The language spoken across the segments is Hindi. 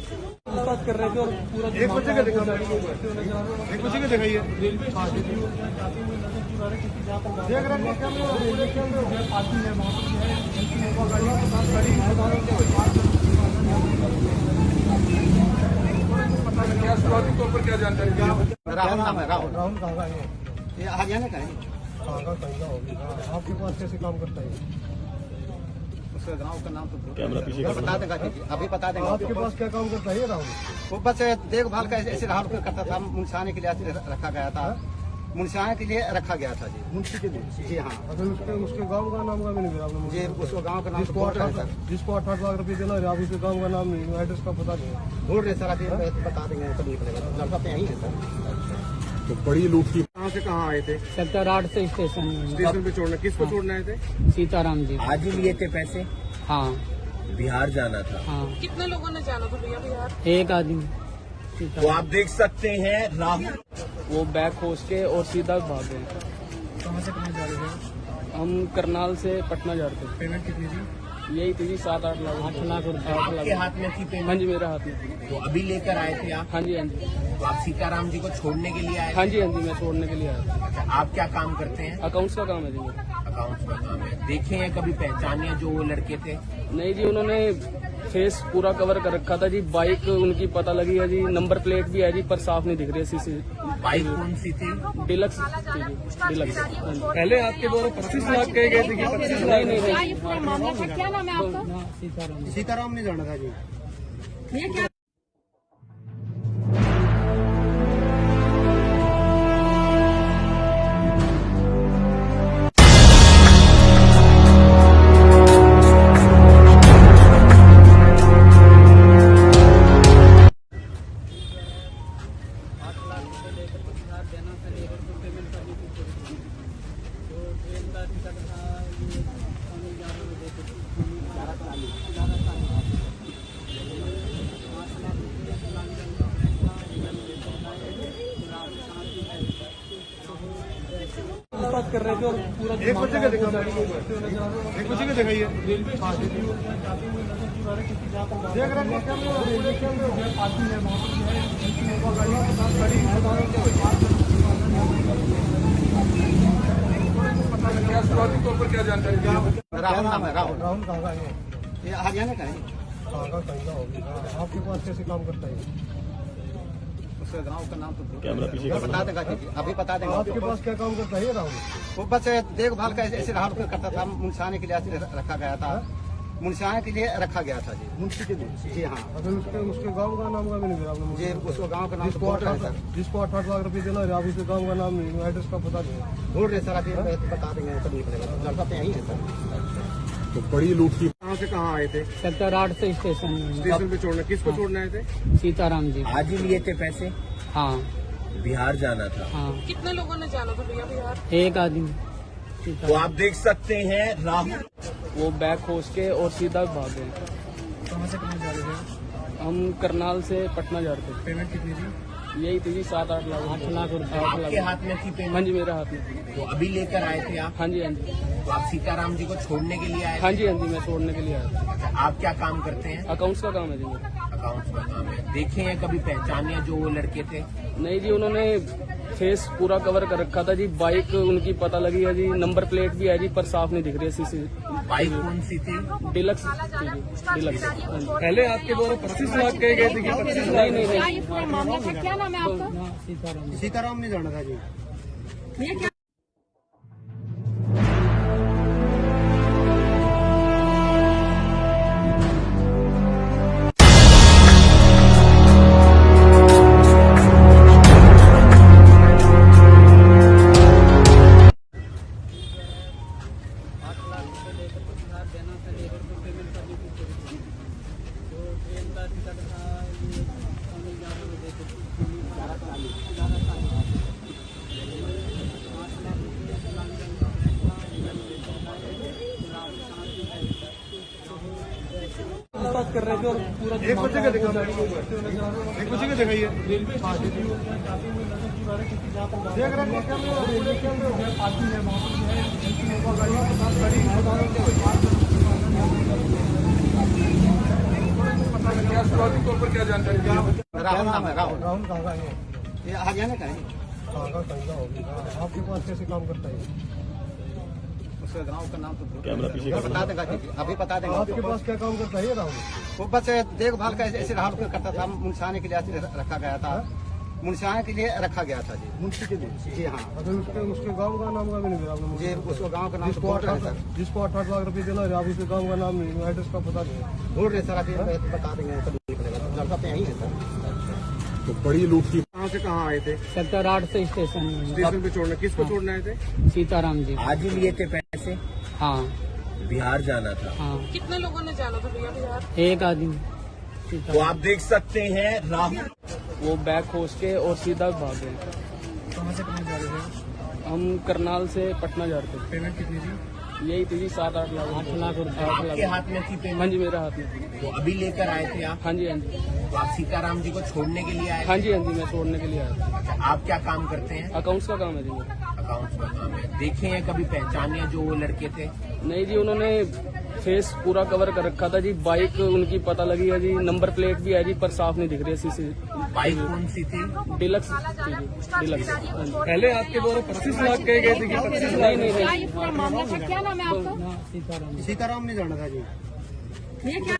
बात कर रहे थे और पूरा एक बच्चे का दिखा, एक बच्चे का दिखाइए। रेलवे स्टेशन देख रहे हैं पार्किंग है वहाँ पर क्या शुरुआती तौर पर क्या जानकारी दी? राहुल नाम है। राहुल राहुल कहाँ का है? ये हरियाणा का है। कहाँ का होगी? आपके पास कैसे काम करता है? उसके गांव का नाम तो बता देगा जी, अभी बता देंगे। आपके पास क्या काम करता है राहुल? वो बस देखभाल का ऐसे राहुल को करता था। मुंशियाने के लिए रखा गया था। मुंशियाने के लिए रखा गया था जी। मुंशी के लिए? जी हाँ। अगर उसके गांव का नाम का भी नहीं मिला आपने मुझे? जी उसको गांव का नाम जिसको 8 लाख रुपए देना है, आप उसके गांव का नाम नहीं, एड्रेस का पता नहीं। भूल रहे सर, अभी बता देंगे कब निकलेगा। लड़का तो यही है सर। तो बड़ी लूट की। कहाँ से कहाँ आए थे? सेक्टर 8 से स्टेशन पे छोड़ना, किसको छोड़ने आए थे? सीताराम जी। आज ही लिए थे पैसे, हाँ बिहार जाना था। हाँ। कितने लोगों ने जाना था भैया बिहार? एक आदमी। तो आप देख सकते हैं राहुल वो बैग खोस के और सीधा भाग गए। कहाँ से कहाँ जा रहे थे? हम करनाल से पटना जा रहे थे। पेमेंट कितनी थी? यही थी जी 7-8 लाख। 8 लाख रुपए। 8 आपके लाख। हाथ में थी हाँ पेमेंट, जी मेरे हाथ में। तो अभी लेकर आए थे आप। हाँ जी हाँ जी। तो आप सीताराम जी को छोड़ने के लिए आए हाँ थे? जी हाँ जी, मैं छोड़ने के लिए आया था। अच्छा, आप क्या काम करते हैं? अकाउंट्स का काम है जी मेरा। अकाउंट्स का काम है। देखे हैं कभी पहचाने जो वो लड़के थे? नहीं जी, उन्होंने फेस पूरा कवर कर रखा था जी। बाइक उनकी पता लगी है जी, नंबर प्लेट भी है जी, पर साफ नहीं दिख रही है सीसी। बाइक कौन सी थी? डिलक्स थी जी, डिलक्स। हाँ जी। पहले आपके द्वारा 25 लाख कहे गए थे कि 25 लाख? नहीं नहीं नहीं। पूरा मामला था, क्या नाम है आपका? सीताराम। सीताराम नहीं जाना था जी। भैया क्या बात कर रहे थे और पूरा एक बच्चे का दिखा, एक बच्चे का दिखाइए। रेलवे स्टेशन देख रहे हैं पार्किंग है वहाँ क्या शुरुआती तौर पर क्या जानकारी दी? राहुल नाम है। राहुल राहुल कहाँ का है? ये हरियाणा का है। कहाँ का होगी? आपके पास कैसे काम करता है? उसके गांव का नाम तो बता देगा जी, अभी बता देंगे। आपके पास क्या काम करता है राहुल? वो बस देखभाल का ऐसे राहुल को करता था। मुंशियाने के लिए रखा गया था। मुंशियाने के लिए रखा गया था जी। मुंशी के लिए? जी हाँ। अगर उसके गांव का नाम का भी नहीं मिला आपने जी मुझे? उसको गांव का नाम जिसको 8 लाख रुपए देना है, आप उसके गांव का नाम नहीं, एड्रेस का पता नहीं। भूल रहे सर, अभी बता देंगे कब निकलेगा। लड़का तो यही है सर। तो बड़ी लूट की। कहाँ से कहाँ आए थे? सेक्टर 8 से स्टेशन पे छोड़ना, किसको छोड़ने आए थे? सीताराम जी। आज ही लिए थे पैसे, हाँ बिहार जाना था। हाँ। कितने लोगों ने जाना था भैया बिहार? एक आदमी। तो आप देख सकते हैं राहुल वो बैग खोस के और सीधा भाग गए। कहाँ से कहाँ जा रहे थे? हम करनाल से पटना जा रहे थे। पेमेंट कितनी थी? यही थी जी 7-8 लाख। 8 लाख रुपए। 8 आपके लाख। हाथ में थी हाँ पेमेंट, जी मेरे हाथ में। तो अभी लेकर आए थे आप। हाँ जी हाँ जी। तो आप सीताराम जी को छोड़ने के लिए आए हाँ थे? जी हाँ जी, मैं छोड़ने के लिए आया था। अच्छा, आप क्या काम करते हैं? अकाउंट्स का काम है जी मेरा। अकाउंट्स का काम है। देखे हैं कभी पहचाने जो वो लड़के थे? नहीं जी, उन्होंने फेस पूरा कवर कर रखा था जी। बाइक उनकी पता लगी है जी, नंबर प्लेट भी है जी, पर साफ नहीं दिख रही है सीसी। बाइक कौन सी थी? डिलक्स थी जी, डिलक्स। हाँ जी। पहले आपके द्वारा 25 लाख कहे गए थे कि 25 लाख? नहीं नहीं क्या नहीं। ये पूरा मामला था, क्या नाम है आपका? सीताराम। सीताराम नहीं जाना था जी। भैया क्या बात कर रहे थे और पूरा एक बच्चे का दिखा, एक बच्चे का दिखाइए। रेलवे स्टेशन देख रहे हैं पार्किंग है वहाँ पर क्या शुरुआती तौर पर क्या जानकारी दी? राहुल नाम है राहुल। राहुल कहाँ का है? ये हरियाणा का है। कहाँ का कहीं का होगी? आपके पास कैसे काम करता है? उसका गांव का नाम तो बता देगा जी, अभी बता देगा। आपके पास क्या काम करता है ये राहुल? वो बस देखभाल का ऐसे राहुल को करता था, मुंशाने के लिए रखा गया था, मुंशाने के लिए रखा गया था जी। मुंशी के लिए? जी हाँ अगर उसके गांव का नाम का भी नहीं दिया आपने मुझे। जी, उसको गांव का नाम तो जिसको बोल रहे हैं सर, 8 लाख रुपए देना है, आप उसके गांव का नाम नहीं, एड्रेस का पता नहीं है। ढूंढ रहे सर, अभी बता देंगे कभी निकलेगा। लड़का तो यही है सर। तो बड़ी लूट की कहाँ से कहाँ आए थे? सेक्टर 8 से स्टेशन में स्टेशन पे छोड़ने, किसको छोड़ने आए थे? सीताराम जी। आज ही लिए थे पैसे, हाँ बिहार जाना था। हाँ, कितने लोगों ने जाना था भैया बिहार? एक आदमी। तो आप देख सकते हैं राहुल वो बैग खोस के और सीधा भाग गए। कहाँ से कहाँ जा रहे थे? हम करनाल से पटना जा रहे थे। पेमेंट कितनी थी? यही थी जी 7-8 लाख। 8 लाख रुपए। 8 आपके लाख। हाथ में थी हाँ पेमेंट, जी, मेरे हाथ में। तो अभी लेकर आए थे आप। हाँ जी, हाँ जी। तो आप सीताराम जी को छोड़ने के लिए आए हाँ जी, हाँ जी, मैं छोड़ने के लिए आया था। थे। आप क्या काम करते हैं? अकाउंट्स का काम है जी मेरा। अकाउंट्स का काम है। देखे हैं कभी पहचाने जो वो लड़के थे? नहीं जी, उन्होंने फेस पूरा कवर कर रखा था जी। बाइक उनकी पता लगी है जी, नंबर प्लेट भी है जी, पर साफ नहीं दिख रही है सीसी। बाइक कौन सी थी? डिलक्स थी जी, डिलक्स। हाँ जी। पहले आपके द्वारा 25 लाख कहे गए थे कि 25 लाख? नहीं नहीं क्या नहीं, ये पूरा मामला था? क्या नाम है आपका? हाँ, सीताराम। सीताराम नहीं जाना था जी। भैया क्या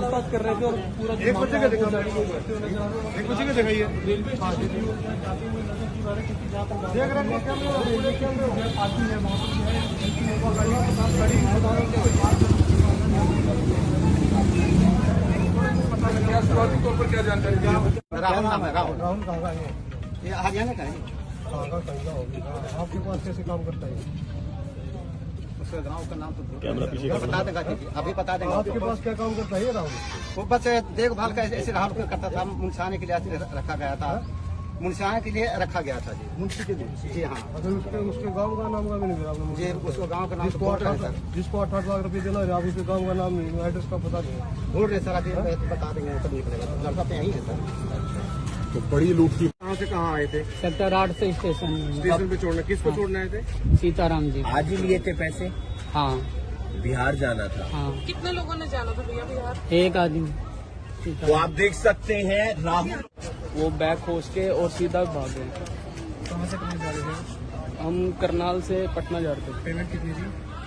बात कर रहे थे और पूरा एक बच्चे का दिखा, एक बच्चे का दिखाइए। हाँ, देख रहे हैं कैमरे, रेलवे कैमरे पार्किंग है वहाँ पर। क्या शुरुआती तौर पर क्या जानकारी दी? राहुल नाम है राहुल। राहुल कहाँ का है? ये हरियाणा का है। कहाँ का कहीं का होगी? आपके पास कैसे काम करता है? उसका गांव का नाम तो बता देगा जी, अभी बता देगा। आपके पास क्या काम करता है ये राहुल? वो बस देखभाल का ऐसे राहुल को करता था, मुंशाने के लिए रखा गया था, मुंशाने के लिए रखा गया था जी। मुंशी के लिए? जी हाँ अगर उसके गांव का नाम का भी नहीं दिया आपने मुझे। जी, उसको गांव का नाम तो बोल रहे हैं सर, जिसको 8 लाख रुपए देना है, आप उसके गांव का नाम नहीं, एड्रेस का पता नहीं है। ढूंढ रहे सर, अभी बता देंगे कभी निकलेगा। लड़का तो यही है सर। तो बड़ी लूट की कहाँ से कहाँ आए थे? सेक्टर 8 से स्टेशन में स्टेशन पे छोड़ने, किसको छोड़ने आए थे? सीताराम जी। आज ही लिए थे पैसे, हाँ बिहार जाना था। हाँ, कितने लोगों ने जाना था भैया बिहार? एक आदमी। तो आप देख सकते हैं राहुल वो बैग खोस के और सीधा भाग गए। कहाँ से कहाँ जा रहे थे? हम करनाल से पटना जा रहे थे। पेमेंट कितनी थी?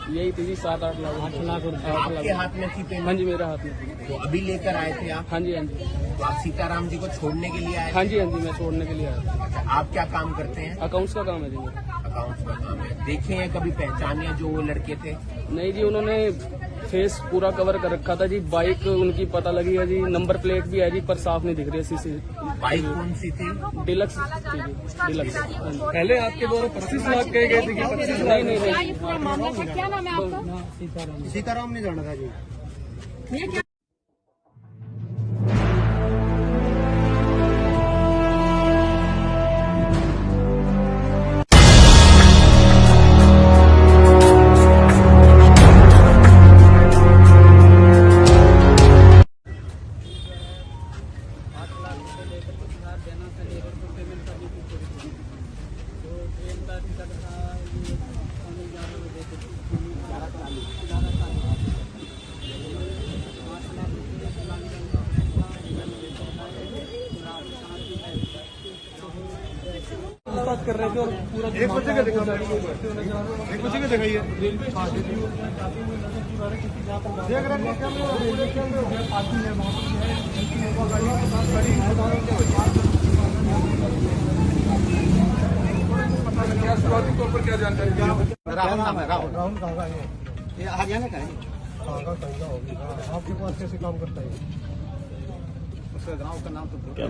यही थी जी 7-8 लाख। 8 लाख रुपए। 8 आपके लाख। हाथ में थी हाँ पेमेंट, जी, मेरे हाथ में। तो अभी लेकर आए थे आप। हाँ जी, हाँ जी। तो आप सीताराम जी को छोड़ने के लिए आए हाँ जी, हाँ जी, मैं छोड़ने के लिए आया था। थे। आप क्या काम करते हैं? अकाउंट्स का काम है जी मेरा। अकाउंट्स का काम है। देखे हैं कभी पहचाने जो वो लड़के थे? नहीं जी, उन्होंने फेस पूरा कवर कर रखा था जी। बाइक उनकी पता लगी है जी, नंबर प्लेट भी है जी, पर साफ नहीं दिख रही है सीसी। बाइक कौन सी थी? डिलक्स थी जी, डिलक्स। हाँ जी। पहले आपके द्वारा 25 लाख कहे गए थे कि 25 नहीं नहीं क्या नहीं, ये पूरा मामला था? क्या नाम है आपका? हाँ, सीताराम। सीताराम नहीं जाना था जी। भैया क्या बात कर रहे थे और पूरा एक बच्चे का दिखा, एक बच्चे का दिखाइए। हाँ, देख रहे हैं कैमरे, रेलवे कैमरे पार्किंग है वहाँ पर। क्या शुरुआती तौर पर क्या जानकारी दी? राहुल नाम है राहुल। राहुल कहाँ का है? ये हरियाणा का है। कहाँ का कहीं का होगी? आपके पास कैसे काम करता है? उसका गांव का नाम तो बता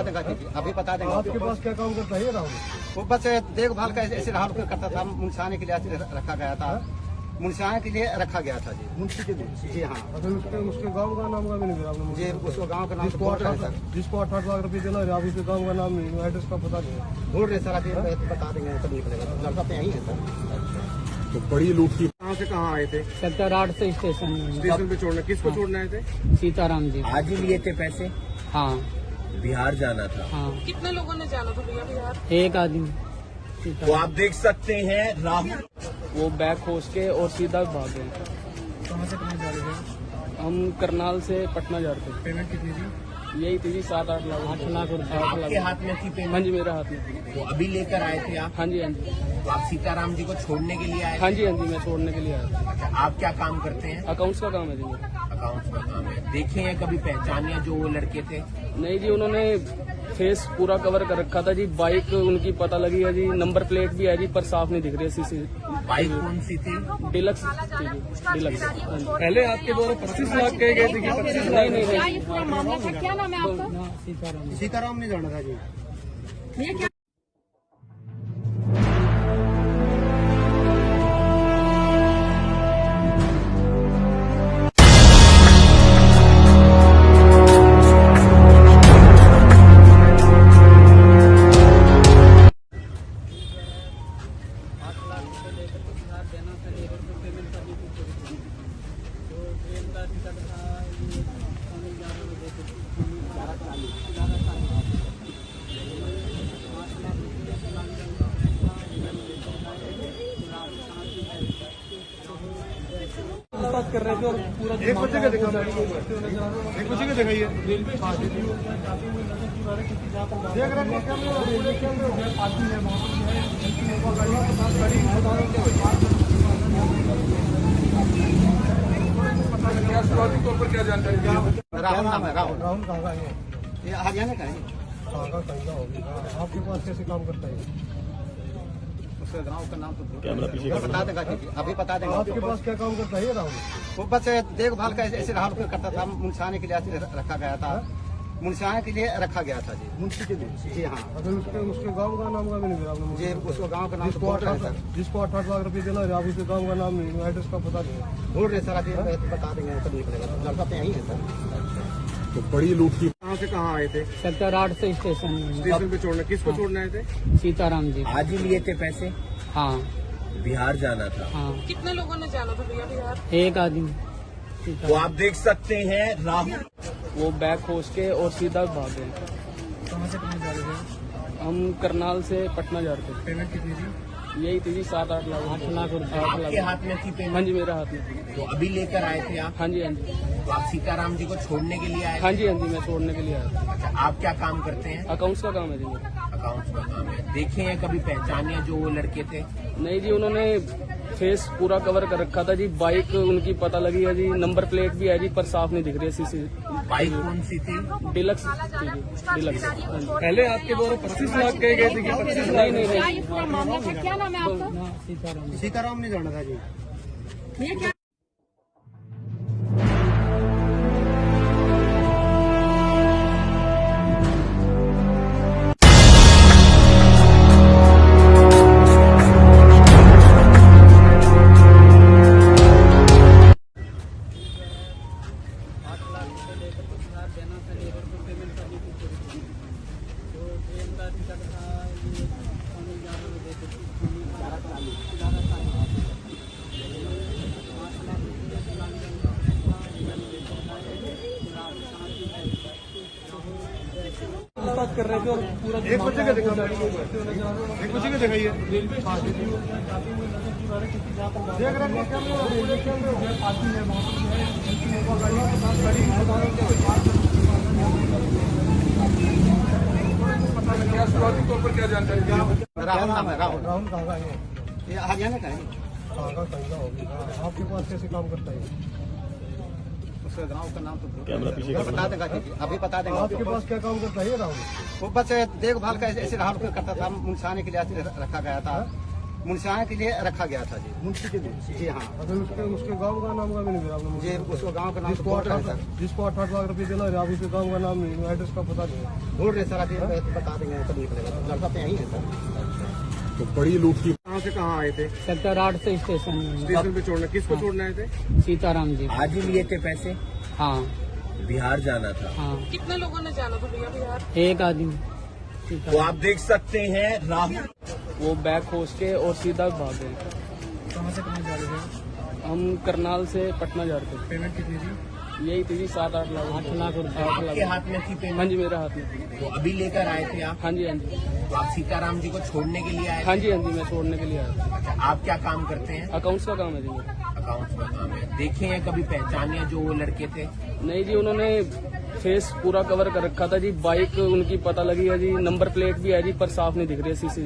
देगा जी, अभी बता देगा। आपके पास क्या काम करता है ये राहुल? वो बस देखभाल का ऐसे राहुल करता था, मुंशियाने के लिए रखा गया था, मुंशियाने के लिए रखा गया था जी। मुंशी के लिए? जी हाँ। अगर उसके गांव का नाम का भी नहीं दिया आपने मुझे? मुझे उसको गांव का नाम तो जिसको बोल रहे हैं सर, जिसको 8-8 लाख रुपए देना है, आप उसके गांव का नाम नहीं, एड्रेस का पता नहीं है। बोल रहे सर, अभी बता देंगे तब निकलेगा। लड़का तो यही है सर। तो बड़ी लूट की कहाँ से कहाँ आए थे? सेक्टर 8 से स्टेशन में। स्टेशन पे छोड़ना, किसको छोड़ने आए थे? सीताराम जी। आज ही लिए थे पैसे, हाँ बिहार जाना था। हाँ, कितने लोगों ने जाना था भैया बिहार? एक आदमी। तो सीताराम। आप देख सकते हैं राहुल वो बैग खोस के और सीधा भाग गए। कहाँ से कहाँ जा रहे थे? हम करनाल से पटना जा रहे थे। पेमेंट कितनी थी? यही थी जी 7-8 लाख। 8 लाख रुपए। 8 आपके लाख। हाथ में थी हाँ पेमेंट, जी, मेरे हाथ में। तो अभी लेकर आए थे आप? हाँ जी, हाँ जी, तो आप सीताराम जी को छोड़ने के लिए आए हाँ थे? जी, हाँ जी, मैं छोड़ने के लिए आया था। अच्छा, आप क्या काम करते हैं? अकाउंट्स का काम है जी मेरा। अकाउंट्स का काम है। देखे हैं कभी, पहचाने जो वो लड़के थे? नहीं जी, उन्होंने फेस पूरा कवर कर रखा था जी। बाइक उनकी पता लगी है जी, नंबर प्लेट भी है जी, पर साफ नहीं दिख रही है सीसी। बाइक कौन सी थी? डिलक्स थी जी, डिलक्स। हाँ जी। पहले आपके द्वारा 25 लाख कहे गए थे कि 25 नहीं नहीं क्या नहीं, ये पूरा मामला था? क्या नाम है आपका? ना सीताराम। सीताराम ने जाना था जी। भैया क्या बात कर रहे थे और पूरा एक बच्चे का देखा, एक बच्चे का दिखाइए। देख रहे हैं क्या शुरुआती तौर पर क्या जानकारी दी? राहुल नाम है, राहुल। राहुल कहाँ का है? ये हरियाणा का है। कहाँ का कहीं का होगा? आपके पास कैसे काम करता है? उसका गांव का नाम तो बता देगा जी, अभी बता देगा। आपके पास क्या काम करता है ये राहुल? वो बस देखभाल का ऐसे राहुल करता था, मुंशियाने के लिए रखा गया था, मुंशियाने के लिए रखा गया था जी। मुंशी के लिए? जी हाँ। अगर उसके गांव का नाम का भी नहीं दिया आपने मुझे मुझे? उसको गांव का नाम तो बोल रहे हैं सर, जिसको 8-8 लाख रुपए देना है, आप उसके गांव का नाम नहीं, एड्रेस का पता नहीं है। बोल रहे सर, अभी बता देंगे तब निकलेगा। लड़का तो यही है सर। तो बड़ी लूट की कहाँ से कहाँ आए थे? सेक्टर 8 से स्टेशन में। स्टेशन पे छोड़ना, किसको छोड़ने आए थे? सीताराम जी। आज ही लिए थे पैसे, हाँ बिहार जाना था। हाँ, कितने लोगों ने जाना था भैया बिहार? एक आदमी। तो सीताराम। आप देख सकते हैं राहुल वो बैग खोस के और सीधा भाग गए। कहाँ से कहाँ जा रहे थे? हम करनाल से पटना जा रहे थे। पेमेंट कितनी थी? यही थी जी 7-8 लाख। 8 लाख रुपए। 8 आपके लाख। हाथ में थी हाँ पेमेंट, जी, मेरे हाथ में। तो अभी लेकर आए थे आप? हाँ जी, हाँ जी, तो आप सीताराम जी को छोड़ने के लिए आए हाँ थे? जी, हाँ जी, मैं छोड़ने के लिए आया था। अच्छा, आप क्या काम करते हैं? अकाउंट्स का काम है जी मेरा। अकाउंट्स का काम है। देखे हैं कभी, पहचाने जो वो लड़के थे? नहीं जी, उन्होंने फेस पूरा कवर कर रखा था जी। बाइक उनकी पता लगी है जी, नंबर प्लेट भी है जी, पर साफ नहीं दिख रही है सीसी। बाइक कौन सी थी? डिलक्स थी जी, डिलक्स। हाँ जी। पहले आपके द्वारा 25 लाख कहे गए थे कि 25 नहीं नहीं क्या नहीं, ये पूरा मामला था? क्या नाम है आपका? ना सीताराम। सीताराम ने जाना था जी। भैया क्या बात कर रहे थे और पूरा एक बच्चे का देखा, एक बच्चे का दिखाइए। देख रहे हैं क्या शुरुआती तौर पर क्या जानकारी दी? राहुल नाम है, राहुल। राहुल कहाँ का है? ये हरियाणा का है। कहाँ का कहीं का होगा? आपके पास कैसे काम करता है? उसका गांव का नाम तो बता देगा जी, अभी बता देगा। आपके पास क्या काम करता है ये राहुल? वो बस देखभाल का ऐसे राहुल करता था, मुंशियाने के लिए रखा गया था, मुंशियाने के लिए रखा गया था जी। मुंशी के लिए। जी हाँ। अगर उसके गांव का नाम का भी नहीं दिया आपने मुझे। मुझे उसको गांव का नाम तो जिसको बोल रहे हैं 8 सर। जिसको 8 लाख रुपए देना है, आप उसके गांव का नाम नहीं, एड्रेस का पता नहीं है। ढूंढ रहे सर, अभी बता देंगे कब निकलेगा। लड़का तो यही है सर। तो बड़ी लूट की कहाँ से कहाँ आए थे? सेक्टर 8 से स्टेशन में। स्टेशन पे छोड़ना, किसको छोड़ने आए थे? सीताराम जी। आज ही लिए थे पैसे, हाँ बिहार जाना था। हाँ, कितने लोगों ने जाना था भैया बिहार? एक आदमी। तो सीताराम। आप देख सकते हैं राहुल वो बैग खोस के और सीधा भाग गए। कहाँ से कहाँ जा रहे थे? हम करनाल से पटना जा रहे पेमेंट कितनी थी? थे। यही थी जी 7-8 लाख 8 लाख रुपए। 8 आपके लाख। हाथ में थी हाँ पेमेंट, जी, मेरे हाथ में थी। तो अभी लेकर आए थे आप। हाँ जी, हाँ जी। तो आप सीताराम जी को छोड़ने के लिए आए हाँ थे। जी, हाँ जी, मैं छोड़ने के लिए आया था। अच्छा, आप क्या काम करते हैं? अकाउंट्स का काम है जी मेरा। अकाउंट्स का काम है। देखे हैं कभी, पहचाने जो वो लड़के थे? नहीं जी, उन्होंने फेस पूरा कवर कर रखा था जी। बाइक उनकी पता लगी है जी, नंबर प्लेट भी है जी, पर साफ नहीं दिख रही है सीसी।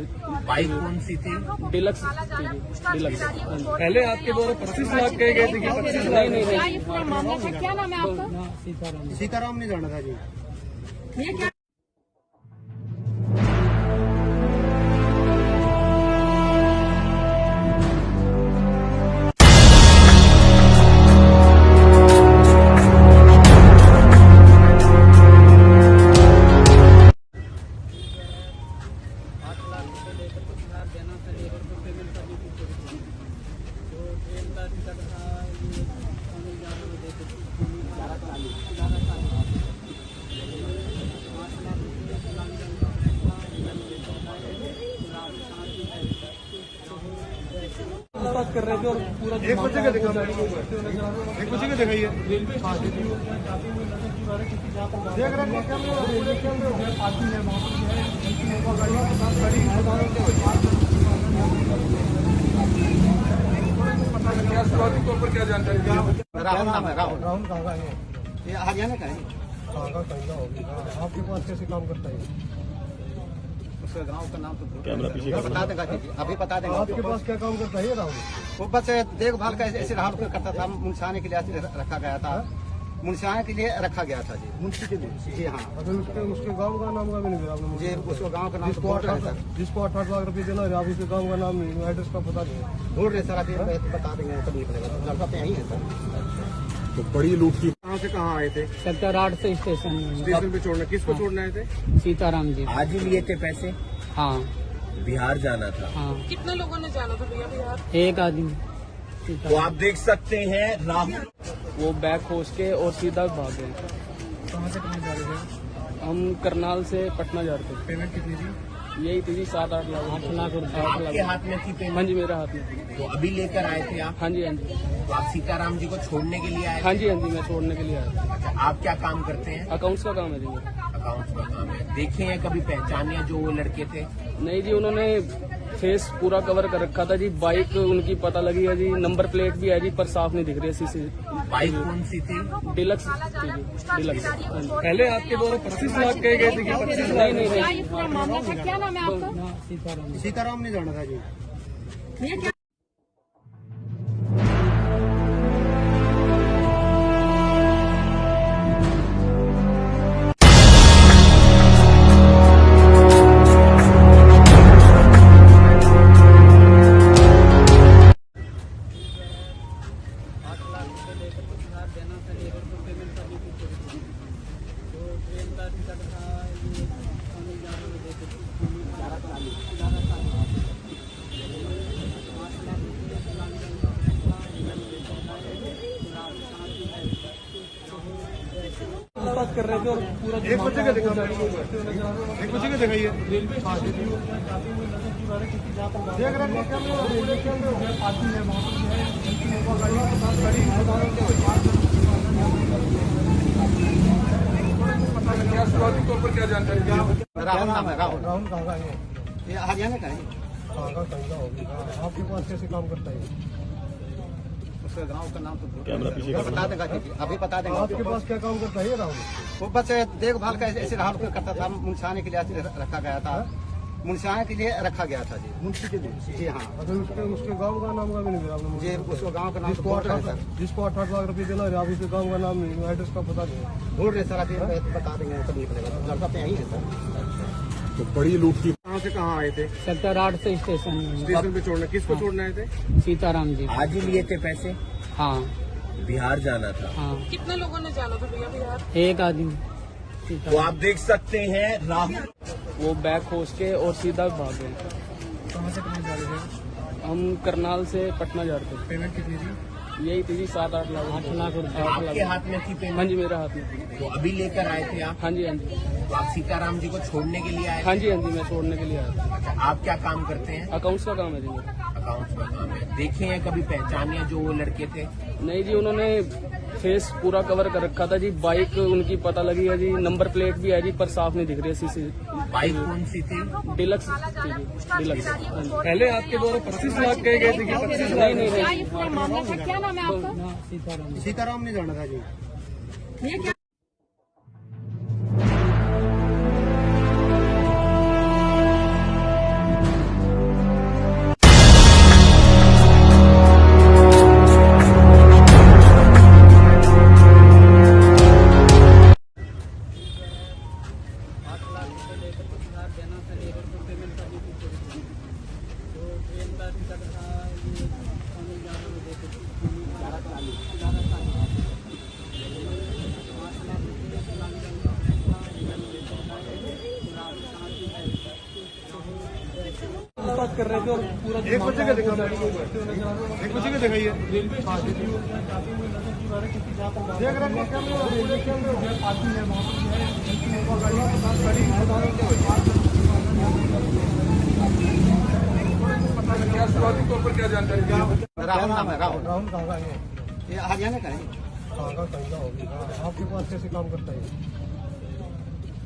बाइक कौन सी थी? डिलक्स थी जी, डिलक्स। हाँ जी। पहले आपके द्वारा 25 लाख कहे गए थे कि 25 नहीं नहीं क्या नहीं, ये पूरा मामला था? क्या नाम है आपका? हाँ, सीताराम। सीताराम नहीं जाना था जी। ये क्या बात कर रहे थे और पूरा 1 बजे का दिखा 1 बजे का दिखाइए। हाँ, देख रहे हैं क्या शुरुआती तौर पर क्या जानकारी दी? राहुल नाम है, राहुल। राहुल कहाँ का है? ये हरियाणा का है। कहाँ का कहीं का होगा? आपके पास कैसे काम करता है? उसका गांव का नाम तो बता देगा जी, अभी बता देंगे। आपके पास क्या काम करता है ये राहुल? वो बस देखभाल का ऐसे राहुल करता था। मुंशियाने के लिए रखा गया था। मुंशियाने के लिए रखा गया था जी। मुंशी के लिए। जी हाँ। अगर उसके गांव का नाम का भी नहीं दिया आपने मुझे मुझे। उसको गांव का नाम तो जिसको बोल रहे हैं सर। जिसको 8 लाख रुपए देना है, आप उसके गांव का नाम नहीं, एड्रेस का पता नहीं है। ढूंढ रहे सर, अभी बता देंगे कब निकलेगा। लड़का तो यही है सर। तो बड़ी लूट की कहाँ से कहाँ आए थे? सेक्टर 8 से स्टेशन में। स्टेशन पे छोड़ना, किसको छोड़ने आए थे? सीताराम जी। आज ही लिए थे पैसे, हाँ बिहार जाना था। हाँ, कितने लोगों ने जाना था भैया बिहार? एक आदमी। तो सीताराम। आप देख सकते हैं राहुल वो बैग खोस के और सीधा भाग गए। कहाँ से कहाँ जा रहे थे? हम करनाल से पटना जा रहे पेमेंट कितनी थी? थे। यही थी जी 7-8 लाख 8 लाख रुपए। 8 आपके लाख। हाथ में थी हाँ पेमेंट, जी, मेरे हाथ में थी। तो अभी लेकर आए थे आप। हाँ जी, हाँ जी। तो आप सीताराम जी को छोड़ने के लिए आए हाँ थे। जी, हाँ जी, मैं छोड़ने के लिए आया था। अच्छा, आप क्या काम करते हैं? अकाउंट्स का काम है जी मेरा। अकाउंट्स का काम है। देखे हैं कभी, पहचाने जो वो लड़के थे? नहीं जी, उन्होंने फेस पूरा कवर कर रखा था जी। बाइक उनकी पता लगी है जी, नंबर प्लेट भी है जी, पर साफ नहीं दिख रही है सीसी। बाइक कौन सी थी? डिलक्स थी जी, डिलक्स। हाँ जी। पहले आपके द्वारा 25 लाख कहे गए थे कि 25 नहीं नहीं क्या नहीं, ये पूरा मामला था? क्या नाम है आपका? हाँ, सीताराम। सीताराम नहीं जाना था जी। ये क्या बात कर रहे थे और पूरा 1 बजे का दिखा 1 बजे का दिखाइए। हाँ, देख रहे हैं क्या शुरुआती तौर पर क्या जानकारी दी? राहुल नाम है, राहुल। राहुल कहाँ का है? ये हरियाणा का है। कहाँ का कहीं का होगा? आपके पास कैसे काम करता है? उसका गांव का नाम तो बता देगा जी, अभी बता देंगे। आपके पास क्या काम करता है ये राहुल? वो बस देखभाल का ऐसे राहुल करता था। मुंशियाने के लिए रखा गया था। मुंशियाने के लिए रखा गया था जी। मुंशी के लिए। जी हाँ। अगर उसके गांव का नाम का भी नहीं दिया आपने मुझे मुझे। उसको गांव का नाम तो जिसको बोल रहे हैं सर। जिसको 8 लाख रुपए देना है, आप उसके गांव का नाम नहीं, एड्रेस का पता नहीं है। ढूंढ रहे सर, अभी बता देंगे कब निकलेगा। लड़का तो यही है सर। तो बड़ी लूट की कहाँ कहाँ से कहाँ आए थे? सेक्टर 8 से स्टेशन में हूँ। स्टेशन पे छोड़ना, किसको छोड़ने आए थे? सीताराम जी। आज ही लिए थे पैसे, हाँ बिहार जाना था। हाँ, कितने लोगों ने जाना था भैया बिहार? एक आदमी। तो सीताराम। आप देख सकते हैं राहुल वो बैग खोस के और सीधा भाग गए। कहाँ से कहाँ जा रहे थे? हम करनाल से पटना जा रहे पेमेंट कितनी थी? थे। यही थी जी 7-8 लाख 8 लाख रुपए। 8 आपके लाख। हाथ में थी हाँ पेमेंट, जी, मेरे हाथ में। तो अभी लेकर आए थे आप? हाँ जी, हाँ जी। तो आप सीताराम जी को छोड़ने के लिए आए हाँ थे? जी, हाँ जी, मैं छोड़ने के लिए आया था। अच्छा, आप क्या काम करते हैं? अकाउंट्स का काम है जी मेरा। अकाउंट्स का काम है। देखे हैं कभी, पहचाने जो वो लड़के थे? नहीं जी, उन्होंने फेस पूरा कवर कर रखा था जी। बाइक उनकी पता लगी है जी, नंबर प्लेट भी है जी, पर साफ नहीं दिख रही है सीसी। बाइक कौन सी थी? डिलक्स थी जी, डिलक्स। हाँ जी। पहले आपके द्वारा 25 लाख कहे गए थे कि 25 नहीं नहीं क्या नहीं, ये पूरा मामला था? क्या नाम है आपका? ना सीताराम। सीताराम ने जाना था जी। भैया क्या बात कर रहे थे और पूरा एक बच्चे का देखा, एक बच्चे का दिखाइए। देख रहे हैं क्या शुरुआती तौर पर क्या जानकारी दी? राहुल नाम है, राहुल। राहुल कहाँ का है? ये हरियाणा का है। कहाँ का कहीं का होगी? आपके पास कैसे काम करता है?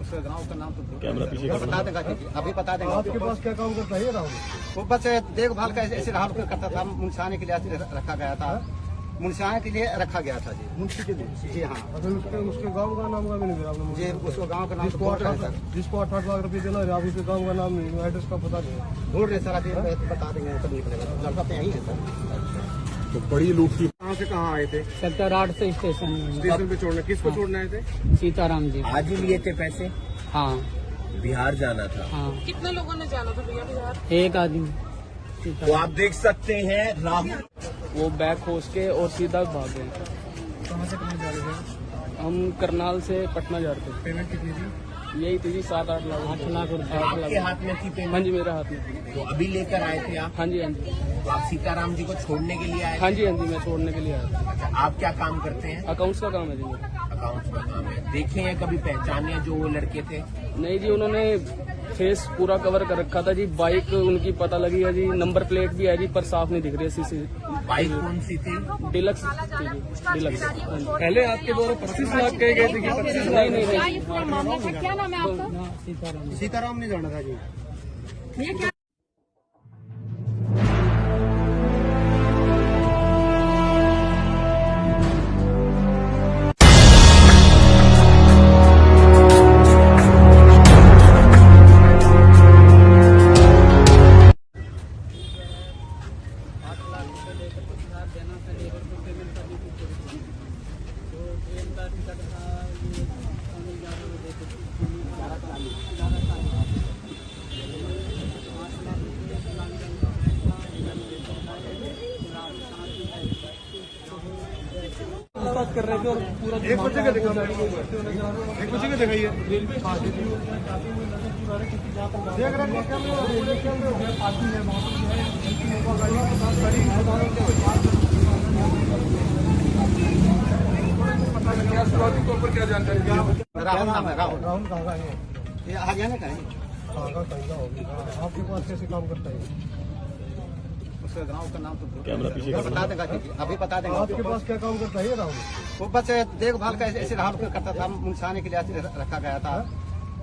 उसके गाँव का नाम तो कैमरा पीछे कर बता देगा जी, अभी बता देगा। आपके पास क्या काम करता है ये राहुल? वो बस देखभाल का ऐसे राहुल को करता था। मुंशाने के लिए रखा गया था। मुंशाने के लिए रखा गया था जी। मुंशी के लिए? जी हाँ। अगर उसके गांव का नाम का भी नहीं दिया आपने मुझे? मुझे उसको गांव का नाम तो जिसको बहुत है सर। जिसको 8-8 लाख रुपए देना है, आप उसके गांव का नाम नहीं, एड्रेस का पता नहीं। ढूंढ रहे सर, अभी बता देंगे कब निकलेगा। लड़का तो यही है सर। तो बड़ी लूट की कहाँ से कहाँ आए थे? सेक्टर 8 से स्टेशन में हूँ। स्टेशन पे छोड़ना, किसको छोड़ने आए थे? सीताराम जी। आज ही लिए थे पैसे, हाँ बिहार जाना था। हाँ, कितने लोगों ने जाना था भैया बिहार? एक आदमी। तो सीताराम। आप देख सकते हैं राहुल वो बैग खोस के और सीधा भाग गए। कहाँ से कहाँ जा रहे थे? हम करनाल से पटना जा रहे पेमेंट कितनी थी? थे। यही थी जी 7-8 लाख 8 लाख रुपए। 8 आपके लाख। हाथ में थी हाँ पेमेंट, जी, मेरे हाथ में। तो अभी लेकर आए थे आप? हाँ जी, हाँ जी। तो आप सीताराम जी को छोड़ने के लिए आए हाँ थे? जी, हाँ जी, मैं छोड़ने के लिए आया था। अच्छा, आप क्या काम करते हैं? अकाउंट्स का काम है जी मेरा। अकाउंट्स का काम है। देखे हैं कभी, पहचाने जो वो लड़के थे? नहीं जी, उन्होंने फेस पूरा कवर कर रखा था जी। बाइक उनकी पता लगी है जी, नंबर प्लेट भी है जी, पर साफ नहीं दिख रही है सीसी। बाइक कौन सी थी? डिलक्स थी जी, डिलक्स। हाँ जी। पहले आपके द्वारा 25 लाख कहे गए थे कि 25 नहीं नहीं क्या नहीं, ये पूरा मामला था? क्या नाम है आपका? ना सीताराम। सीताराम ने जाना था जी। भैया क्या बात कर रहे थे और पूरा एक बच्चे का देखा, एक बच्चे का दिखाइए। देख रहे हैं क्या शुरुआती तौर पर क्या जानकारी दी? राहुल नाम है, राहुल। राहुल कहाँ का है? ये हरियाणा का है। कहाँ का कहीं का होगी? आपके पास कैसे काम करता है? उसके गांव का नाम तो कैमरा पीछे कर बता देगा जी, अभी बता देगा। आपके पास क्या काम करता है ये राहुल? वो बस देखभाल का ऐसे राहुल को करता था। मुंशाने के लिए रखा गया था।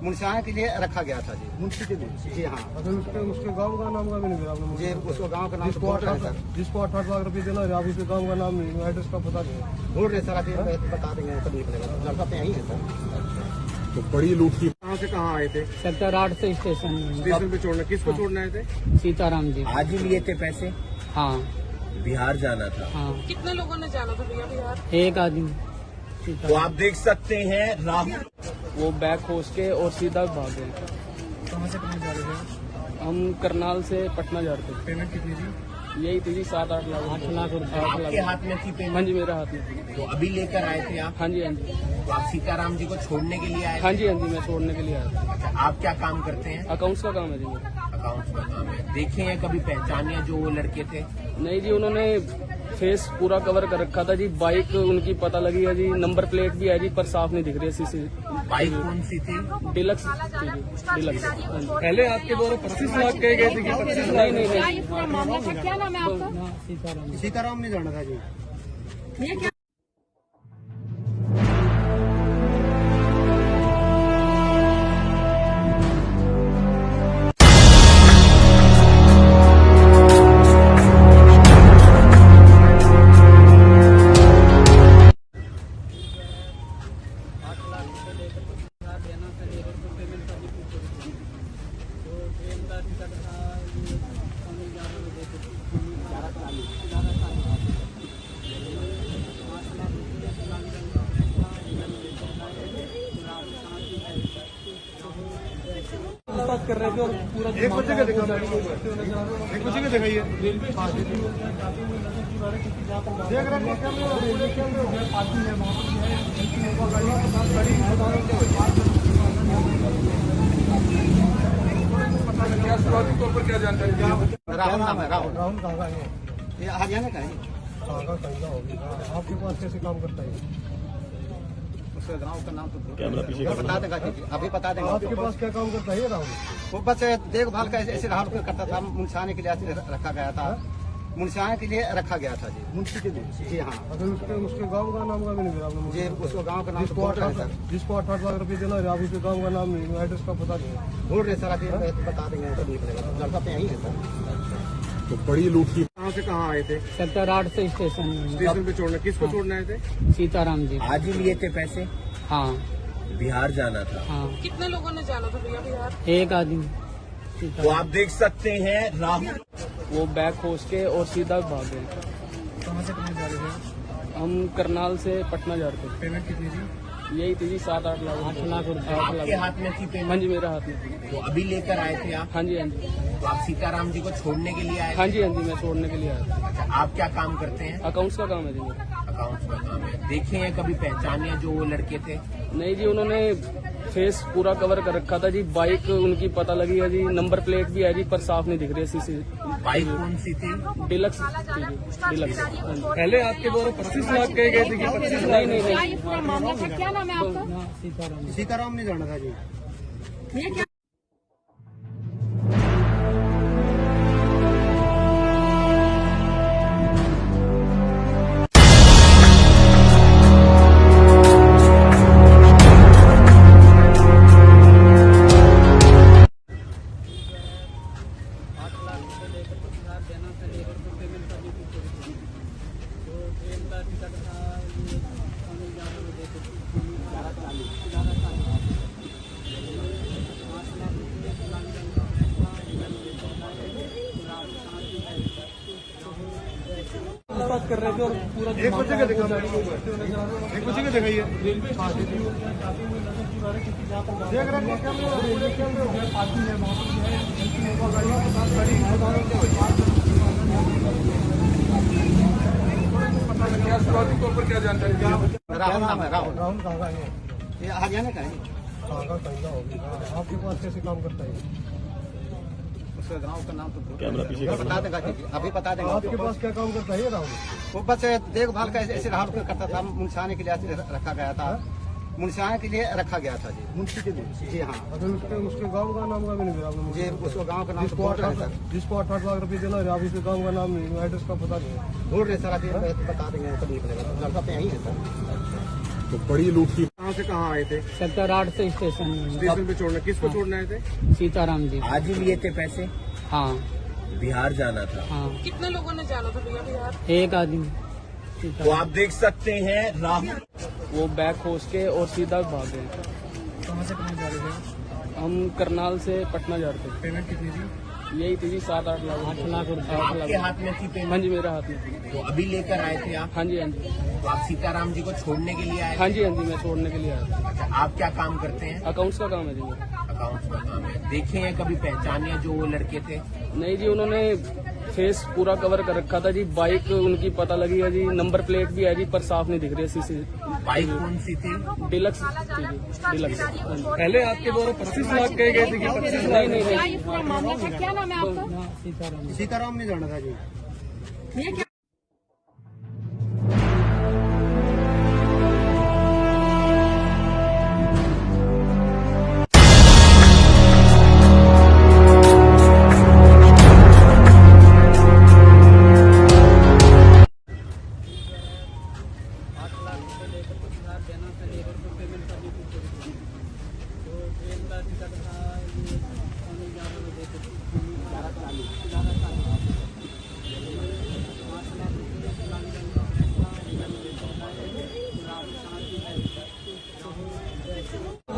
मुंशाने के लिए रखा गया था जी। मुंशी के लिए? जी हाँ। अगर उसके गांव का नाम का भी नहीं दिया आपने मुझे? मुझे उसको गांव का नाम तो जिसको बहुत है सर। 8-8 लाख रुपए देना है, आप उसके गांव का नाम नहीं, एड्रेस का पता नहीं। ढूंढ रहे सर, अभी बता देंगे कब निकलेगा। लड़का तो यही है सर। तो बड़ी लूट की कहाँ से कहाँ आए थे? सेक्टर 8 से स्टेशन में हूँ। स्टेशन पे छोड़ना, किसको छोड़ने आए थे? सीताराम जी। आज ही लिए थे पैसे, हाँ बिहार जाना था। हाँ, कितने लोगों ने जाना था भैया बिहार? एक आदमी। तो सीताराम। आप देख सकते हैं राहुल वो बैग खोस के और सीधा भाग गए। कहाँ से कहाँ जा रहे थे? हम करनाल से पटना जा रहे थे। पेमेंट कितनी थी? यही थी जी 7-8 लाख 8 लाख रुपए। 8 आपके लाख। हाथ में थी हाँ पेमेंट? जी मेरे हाथ में थी। तो अभी लेकर आए थे आप? हाँ जी हाँ जी। तो आप सीताराम जी को छोड़ने के लिए आए हाँ थे? जी हाँ जी मैं छोड़ने के लिए आया था। अच्छा, आप क्या काम करते हैं? अकाउंट्स का काम है जी मेरा। अकाउंट्स का काम है। देखे हैं कभी पहचाने जो वो लड़के थे? नहीं जी उन्होंने फेस पूरा कवर कर रखा था जी। बाइक उनकी पता लगी है जी, नंबर प्लेट भी है जी, पर साफ नहीं दिख रही है सीसी। बाइक कौन सी थी? डिलक्स थी जी, डिलक्स। हाँ जी। पहले आपके द्वारा 25 लाख कहे गए थे कि 25 नहीं नहीं क्या नहीं ये पूरा मामला था? क्या नाम है आपका? हाँ, सीताराम। सीताराम नहीं जाना था जी। ये क्या बात कर रहे थे और पूरा एक बच्चे का दिखा एक बच्चे का दिखाइए। देख रहे हैं क्या शुरुआती तौर पर क्या जानकारी दी? राहुल नाम है, राहुल। राहुल कहाँ का है? ये हरियाणा का है। कहाँ का कहीं का होगा? आपके पास कैसे काम करता है? उसका गाँव का नाम तो कैमरा पीछे कर बता देगा जी, अभी बता देगा। आपके पास क्या काम करता है ये राहुल? वो बस देखभाल का ऐसे राहुल को करता था। मुंशाने के लिए रखा गया था। मुंशाने के लिए रखा गया था जी। मुंशी के लिए? जी हाँ। अगर उसके गांव का नाम का भी नहीं मिला आपने मुझे? मुझे उसको गांव का नाम तो जिसको बोल रहे हैं सर। 8 लाख रुपए देना है, आप उसके गांव का नाम नहीं, एड्रेस का पता नहीं है। ढूंढ रहे सर, अभी बता देंगे तो निकलेगा। लड़का पे यही है सर। तो बड़ी लूट की कहाँ से कहाँ आए थे? सेक्टर 8 से स्टेशन में। स्टेशन पे छोड़ना, किसको छोड़ने आए थे? सीताराम जी। आज ही लिए थे पैसे? हाँ बिहार जाना था। हाँ, कितने लोगों ने जाना था भैया बिहार? एक आदमी। तो सीताराम। आप देख सकते हैं राहुल वो बैग खोस के और सीधा भाग गए। कहाँ से कहाँ जा रहे थे? हम करनाल से पटना जा रहे थे। पेमेंट कितनी थी? यही थी जी 7-8 लाख 8 लाख रुपए। 8 आपके लाख। हाथ में थी हाँ पेमेंट? जी मेरे हाथ में थी। तो अभी लेकर आए थे आप? हाँ जी हाँ जी। तो आप सीताराम जी को छोड़ने के लिए आए हाँ थे? जी हाँ जी मैं छोड़ने के लिए आया था। अच्छा, आप क्या काम करते हैं? अकाउंट्स का काम है जी मेरा। अकाउंट्स का काम है। देखे हैं कभी पहचाने जो वो लड़के थे? नहीं जी उन्होंने फेस पूरा कवर कर रखा था जी। बाइक उनकी पता लगी है जी, नंबर प्लेट भी है जी, पर साफ नहीं दिख रही है सीसी। बाइक कौन सी थी? डिलक्स थी जी, डिलक्स। हाँ जी। पहले आपके द्वारा 25 लाख कहे गए थे कि 25 नहीं नहीं क्या नहीं ये पूरा मामला था? क्या नाम है आपका? हाँ, सीताराम। सीताराम नहीं जाना था जी। ये क्या बात कर रहे थे और पूरा एक बच्चे का दिखा एक बच्चे का दिखाइए। देख रहे हैं क्या शुरुआती तौर पर क्या जानकारी दी? राहुल नाम है, राहुल। राहुल कहाँ का है? ये हरियाणा का है। कहाँ का कहीं का होगा? आपके पास कैसे काम करता है? उसका गांव का नाम तो कैमरा पीछे कर बता देगा जी, अभी बता देगा। आपके पास क्या काम करता है ये राहुल? वो बस देखभाल का ऐसे राहुल को करता था। मुंशाने के लिए रखा गया था। मुंशाने के लिए रखा गया था जी। मुंशी के लिए? जी हाँ। अगर उसके गांव का नाम का भी नहीं मिला आपने मुझे मुझे? उसको गांव का नाम तो बोल रहे हैं सर। जिसको 8 लाख रुपए देना है, आप उसके गांव का नाम नहीं, एड्रेस का पता नहीं है। ढूंढ रहे सर, अभी बता देंगे तो निकलेगा। लड़का पे यही है सर। तो बड़ी लूट की कहाँ से कहाँ आए थे? सेक्टर 8 से स्टेशन में। स्टेशन पे छोड़ना, किसको छोड़ने आए थे? सीताराम जी। आज ही लिए थे पैसे? हाँ बिहार जाना था। हाँ, कितने लोगों ने जाना था भैया बिहार? एक आदमी। तो सीताराम। आप देख सकते हैं राहुल वो बैग खोस के और सीधा भाग गए। कहाँ से कहाँ जा रहे थे? हम करनाल से पटना जा रहे थे। पेमेंट कितनी थी? यही थी जी 7-8 लाख 8 लाख रुपए। 8 आपके लाख। हाथ में थी हाँ पेमेंट? जी मेरे हाथ में थी। तो अभी लेकर आए थे आप? हाँ जी हाँ जी। तो आप सीताराम जी को छोड़ने के लिए आए हाँ थे? जी हाँ जी मैं छोड़ने के लिए आया था। अच्छा, आप क्या काम करते हैं? अकाउंट्स का काम है जी मेरा। अकाउंट्स का काम है। देखे हैं कभी पहचाने जो वो लड़के थे? नहीं जी, उन्होंने फेस पूरा कवर कर रखा था जी। बाइक उनकी पता लगी है जी, नंबर प्लेट भी है जी, पर साफ नहीं दिख रही है सीसी। बाइक कौन सी थी? डिलक्स थी जी, डिलक्स। पहले आपके द्वारा 25 लाख कहे गए थे कि 25 नहीं नहीं क्या नहीं, ये पूरा मामला था? क्या नाम है आपका? सीताराम। सीताराम ने जाना था जी। ये क्या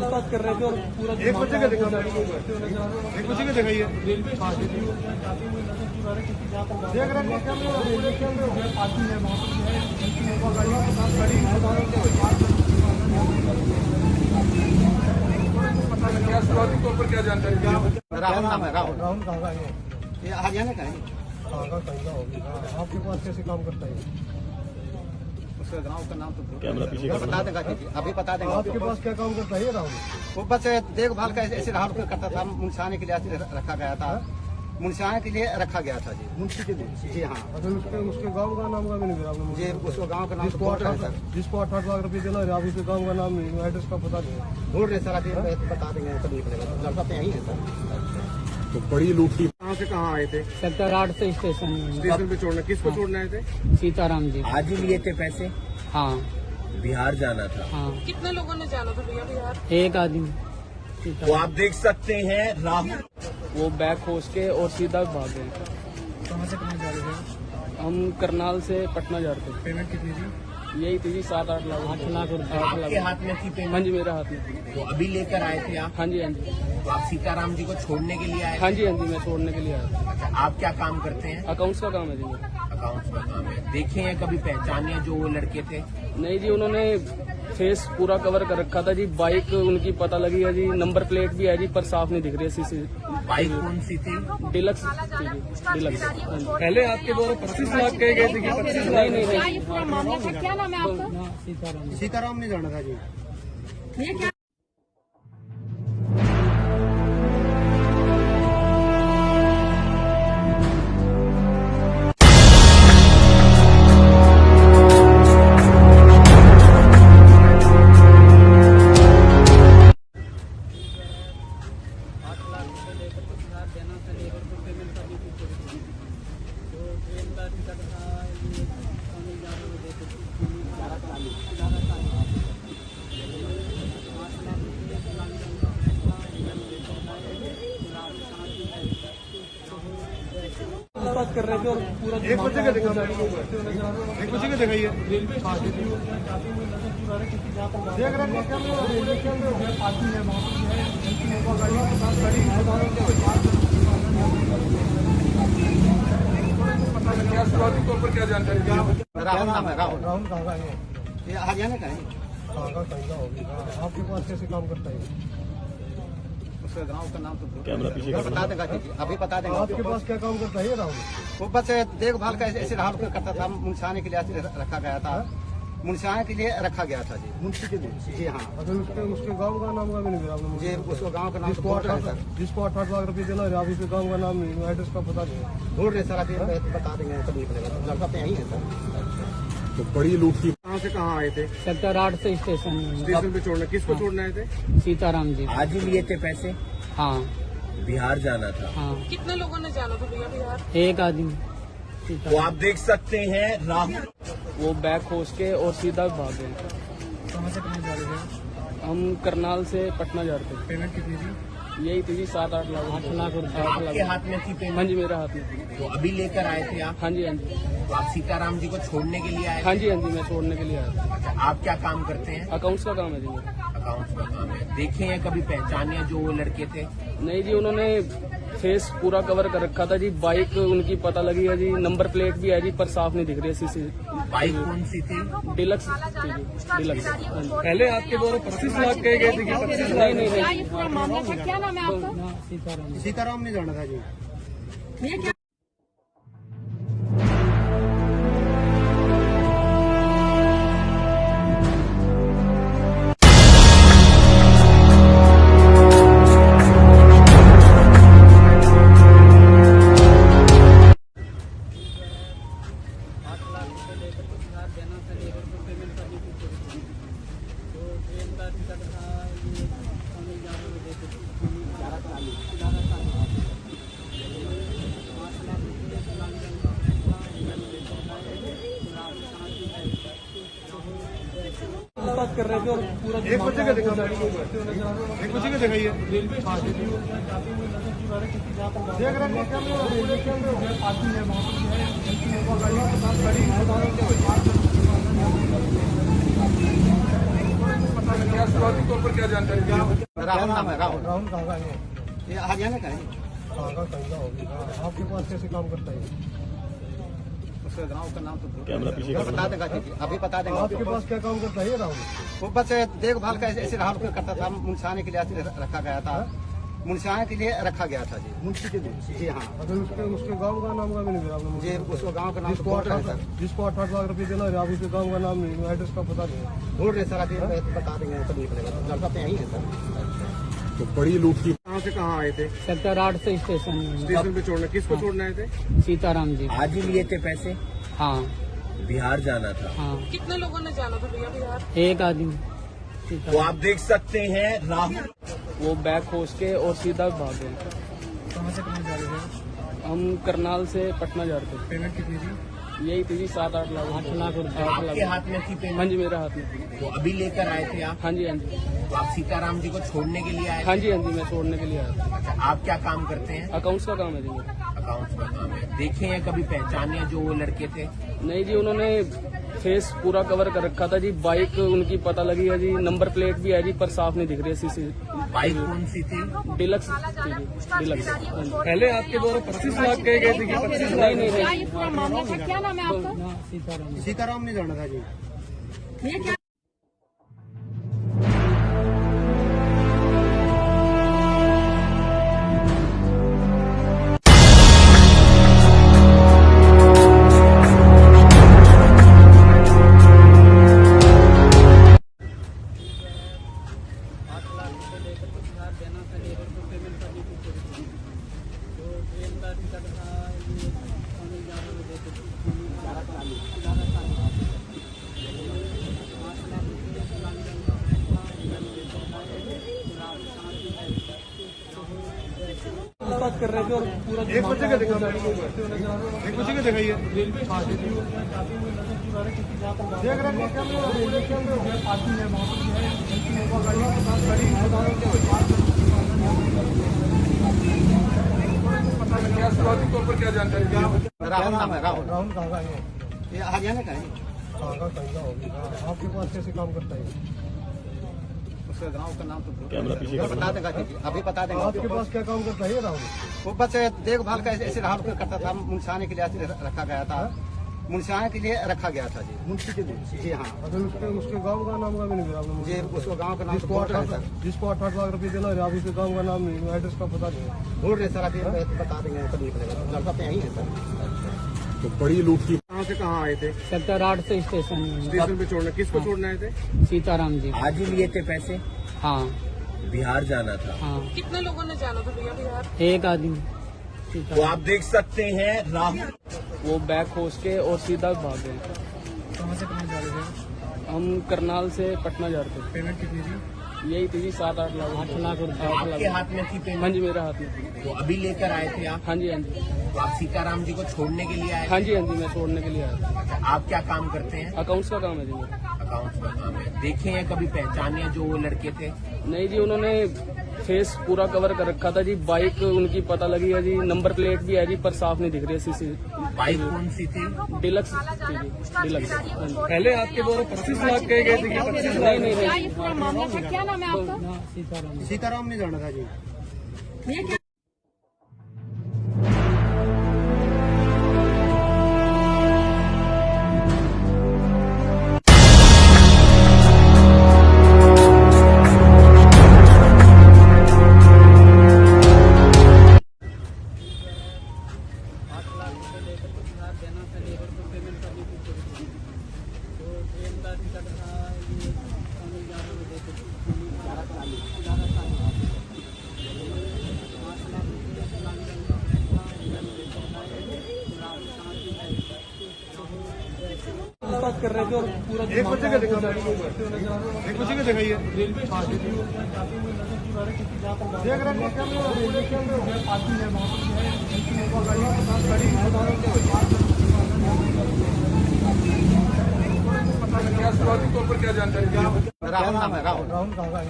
बात कर रहे थे और पूरा एक बच्चे का देखा, एक बच्चे का दिखाइए। देख रहे हैं क्या रेलवे के अंदर पार्किंग है, वहाँ पर गाड़ियों के साथ गाड़ी पता लग गया। शुरुआती तौर पर क्या जानकारी दी? राहुल नाम है, राहुल। राहुल कहाँ का है? ये हरियाणा का है। कहाँ का कहीं का होगा? आपके पास कैसे काम करता है? उसका गांव का नाम तो कैमरा पीछे कर बता देगा जी, अभी बता देगा। आपके पास क्या काम करता है ये राहुल? वो बस देखभाल का ऐसे राहुल को करता था, मुंशाने के लिए रखा गया था। मुंशाने के लिए रखा गया था जी। मुंशी के लिए? जी हाँ। अगर उसके गांव का नाम का भी नहीं दिया आपने मुझे? मुझे उसको गांव का नाम तो जिसको बहुत है सर। 8 लाख रुपए देना है, आप उसके गांव का नाम नहीं, एड्रेस का पता नहीं। ढूंढ रहे सर, अभी बता देंगे कभी निकलेगा। लड़का तो यही है सर। तो बड़ी लूट की कहाँ से कहाँ आए थे? सेक्टर 8 से स्टेशन में। स्टेशन पे छोड़ना, किसको छोड़ने आए थे? सीताराम जी। आज ही लिए थे पैसे? हाँ बिहार जाना था। हाँ, कितने लोगों ने जाना था भैया बिहार? एक आदमी। तो सीताराम। आप देख सकते हैं राहुल वो बैग खोस के और सीधा भाग गए। कहाँ से कहाँ जा रहे थे? हम करनाल से पटना जा रहे पेमेंट कितनी थी? थे। यही थी जी 7-8 लाख। 8 लाख रुपए। 8 आपके लाख। हाथ में थी हाँ पेमेंट? जी, मेरे हाथ में। तो अभी लेकर आए थे आप? हाँ जी हाँ जी, तो आप सीताराम जी को छोड़ने के लिए आए? हाँ जी हाँ जी, मैं छोड़ने के लिए आया था। अच्छा, आप क्या काम करते हैं? अकाउंट्स का काम है जी मेरा। अकाउंट्स का काम है। देखे हैं कभी पहचाने जो वो लड़के थे? नहीं जी, उन्होंने फेस पूरा कवर कर रखा था जी। बाइक उनकी पता लगी है जी, नंबर प्लेट भी है जी, पर साफ नहीं दिख रही है सीसी। बाइक कौन सी थी? डिलक्स थी जी, डिलक्स। हाँ जी। पहले आपके द्वारा 25 लाख कहे गए थे कि 25 नहीं नहीं क्या नहीं, ये पूरा मामला था? क्या नाम है आपका? सीताराम। सीताराम ने जाना था जी। ये क्या बात कर रहे थे और पूरा एक बच्चे का देखा, एक बच्चे का दिखाइए। देख रहे हैं क्या रेलवे के अंदर पार्किंग है, वहाँ पर गाड़ियों के साथ गाड़ी पता लग गया। शुरुआती तौर पर क्या जानकारी दी? राहुल नाम है, राहुल। राहुल कहाँ का है? ये हरियाणा का है। कहाँ का कहीं का होगा? आपके पास कैसे काम करता है? उसका गांव का नाम तो कैमरा पीछे कर बता देगा जी, अभी बता देगा। आपके पास क्या काम करता है ये राहुल? वो बस देखभाल का ऐसे राहुल को करता था, मुंशाने के लिए रखा गया था। मुंशाने के लिए रखा गया था जी। मुंशी के लिए? जी हाँ। अगर उसके गांव का नाम का भी नहीं दिया आपने मुझे मुझे उसको गांव का नाम तो जिसको बहुत है सर। 8 लाख रुपए देना है, आप उसके गांव का नाम नहीं, एड्रेस का पता नहीं। ढूंढ रहे सर, अभी बता देंगे कभी निकलेगा। लड़का तो यही है सर। तो बड़ी लूट की कहाँ से कहाँ आए थे? सेक्टर 8 से स्टेशन में। स्टेशन पे छोड़ना, किसको छोड़ने आए थे? सीताराम जी। आज ही लिए थे पैसे? हाँ बिहार जाना था। हाँ, कितने लोगों ने जाना था भैया बिहार? एक आदमी। तो सीताराम। आप देख सकते हैं राहुल वो बैग खोस के और सीधा भाग गए। कहाँ से कहाँ जा रहे थे? हम करनाल से पटना जा रहे थे। पेमेंट कितनी थी? यही थी जी 7-8 लाख। 8 लाख रुपए। 8 आपके लाख। हाथ में थी हाँ पेमेंट? जी, मेरे हाथ में। तो अभी लेकर आए थे आप? हाँ जी हाँ जी, तो आप सीताराम जी को छोड़ने के लिए आए? हाँ जी हाँ जी, मैं छोड़ने के लिए आया था। अच्छा, आप क्या काम करते हैं? अकाउंट्स का काम है जी मेरा। अकाउंट्स का काम है। देखे हैं कभी पहचाने जो वो लड़के थे? नहीं जी, उन्होंने फेस पूरा कवर कर रखा था जी। बाइक उनकी पता लगी है जी, नंबर प्लेट भी है जी, पर साफ नहीं दिख रही है सीसी। बाइक कौन सी थी? डिलक्स थी जी, डिलक्स। हाँ जी। पहले आपके द्वारा 25 लाख कहे गए थे कि 25 लाख नहीं नहीं क्या नहीं, ये पूरा मामला था? क्या नाम है आपका? हाँ, सीताराम। सीताराम ने जाना था जी। ये क्या बात कर रहे थे और पूरा एक बच्चे का दिखा, एक बच्चे का दिखाइए। देख रहे हैं क्या शुरुआती तौर पर क्या जानकारी दी? राहुल नाम है, राहुल। राहुल कहाँ का है? ये हरियाणा का है। कहाँ का कहीं का होगा? आपके पास कैसे काम करता है? उसके गांव का नाम तो कैमरा पीछे कर बता देगा जी, अभी बता देंगे। आपके पास क्या काम करता है ये राहुल? वो बस देखभाल का ऐसे राहुल को करता था, मुंशाने के लिए रखा गया था, मुंशाने के लिए रखा गया था जी। मुंशी के लिए? जी हाँ। अगर उसके गांव का नाम का भी नहीं आपने मुझे उसको गांव का नाम तो जिसको बोल रहे हैं सर। जिसको 8 लाख रुपए देना है, आप उसके गांव का नाम नहीं, एड्रेस का पता नहीं। बोल रहे सर, अभी बता देंगे तब निकलेगा। लड़का तो यही है सर। तो बड़ी लूट की कहाँ से कहाँ आए थे? सेक्टर 8 से स्टेशन में। स्टेशन पे छोड़ना, किसको छोड़ने आए थे? सीताराम जी। आज ही लिए थे पैसे? हाँ बिहार जाना था। हाँ, कितने लोगों ने जाना था भैया बिहार? एक आदमी। तो सीताराम। आप देख सकते हैं राहुल वो बैग खोस के और सीधा भाग गए। कहाँ से कहाँ जा रहे थे? हम करनाल से पटना जा रहे पेमेंट कितनी थी? थे। यही थी जी 7-8 लाख। 8 लाख रुपए। 8 आपके लाख। हाथ में थी हाँ पेमेंट? जी, मेरे हाथ में थी। तो अभी लेकर आए थे आप? हाँ जी हाँ जी, तो आप सीताराम जी को छोड़ने के लिए आए हाँ थे? जी हाँ जी, मैं छोड़ने के लिए आया था। अच्छा, आप क्या काम करते हैं? अकाउंट्स का काम है जी मेरा। अकाउंट्स का काम है। देखे हैं कभी पहचाने जो वो लड़के थे? नहीं जी, उन्होंने फेस पूरा कवर कर रखा था जी। बाइक उनकी पता लगी है जी, नंबर प्लेट भी है जी, पर साफ नहीं दिख रही है सीसी। बाइक कौन सी थी? डिलक्स थी जी, डिलक्स। हाँ जी। पहले आपके द्वारा 25 लाख कहे गए थे कि 25 लाख? नहीं नहीं क्या नहीं, ये पूरा मामला था? क्या नाम है आपका? हाँ, सीताराम। सीताराम ने जाना था जी। ये क्या बात कर रहे थे और पूरा एक बच्चे का दिखा, एक बच्चे का दिखाइए। देख रहे हैं क्या शुरुआती तौर पर क्या जानकारी दी? राहुल नाम है, राहुल। राहुल कहाँ का है? ये हरियाणा का है। कहाँ का कहीं का होगा? आपके पास कैसे काम करता है? उसके गांव का नाम तो कैमरा पीछे कर बता देगा जी, अभी बता देंगे। आपके पास क्या काम करता है ये राहुल? वो बस देखभाल का ऐसे राहुल को करता था, मुंशाने के लिए रखा गया था, मुंशाने के लिए रखा गया था जी। मुंशी के लिए? जी हाँ। अगर उसके गांव का नाम का भी नहीं आपने मुझे उसको गांव का नाम तो जिसको बोल 8 रहे हैं सर। जिसको 8 लाख रुपए देना है, आप उसके गांव का नाम नहीं, एड्रेस का पता नहीं। बोल रहे सर, अभी बता देंगे तब निकलेगा। लड़का तो यही है सर। तो बड़ी लूट की कहाँ से कहाँ आए थे? सेक्टर 8 से स्टेशन में। स्टेशन पे छोड़ना, किसको छोड़ने आए थे? सीताराम जी। आज ही लिए थे पैसे? हाँ बिहार जाना था। हाँ, कितने लोगों ने जाना था भैया बिहार? एक आदमी। तो सीताराम। आप देख सकते हैं राहुल वो बैग खोस के और सीधा भाग गए। कहाँ से कहाँ जा रहे थे? हम करनाल से पटना जा रहे थे। पेमेंट कितनी थी? यही थी जी 7-8 लाख। 8 लाख रुपए। 8 आपके लाख। हाथ में थी हाँ पेमेंट? जी, मेरे हाथ में थी। तो अभी लेकर आए थे आप? हाँ जी हाँ जी, तो आप सीताराम जी को छोड़ने के लिए आए? हाँ जी हाँ जी, मैं छोड़ने के लिए आया था। अच्छा, आप क्या काम करते हैं? अकाउंट्स का काम है जी मेरा। अकाउंट्स का काम है। देखे हैं कभी पहचाने जो वो लड़के थे? नहीं जी, उन्होंने फेस पूरा कवर कर रखा था जी। बाइक उनकी पता लगी है जी, नंबर प्लेट भी है जी, पर साफ नहीं दिख रही है सीसी। बाइक कौन सी थी? डिलक्स थी जी, डिलक्स। हाँ जी। पहले आपके द्वारा 25 लाख कहे गए थे कि 25 लाख? नहीं नहीं क्या नहीं, ये पूरा मामला था? क्या नाम है आपका? हाँ, सीताराम। सीताराम ने जाना था जी। ये क्या बात कर रहे थे और पूरा एक बच्चे का देखा एक बच्चे का दिखाइए देख रहे हैं क्या शुरुआती तौर पर क्या जानकारी दी? राहुल नाम है राहुल राहुल कहाँ का है?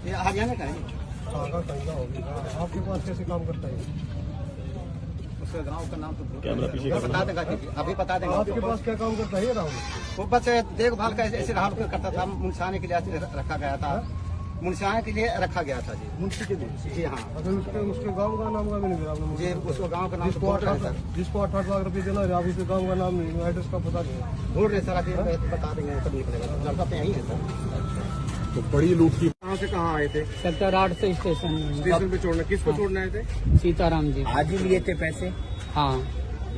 ये हरियाणा का है कहाँ का होगी आपके पास कैसे काम करता है? उसके गांव का नाम तो कैमरा पीछे का बता देगा जी, अभी बता देगा आपके पास क्या काम करता है ये राहुल? वो बस देखभाल का ऐसे राहुल को करता था, मुंशाने के लिए रखा गया था, मुंशाने के लिए रखा गया था जी। मुंशी के लिए जी हाँ, अगर उसके गांव का नाम का भी नहीं दिया आपने मुझे। मुझे उसको गांव का नाम जिसको 8 लाख रुपए देना है आप उसके गांव का नाम नहीं, एड्रेस का पता नहीं है। ढूंढ रहे सर, अभी बता देंगे कब निकलेगा, लड़का तो यही है सर। तो बड़ी लूट की कहाँ से कहाँ आए थे? सेक्टर 8 से स्टेशन में स्टेशन पे छोड़ना, किसको छोड़ने आए थे? सीताराम जी। आज ही लिए थे पैसे, हाँ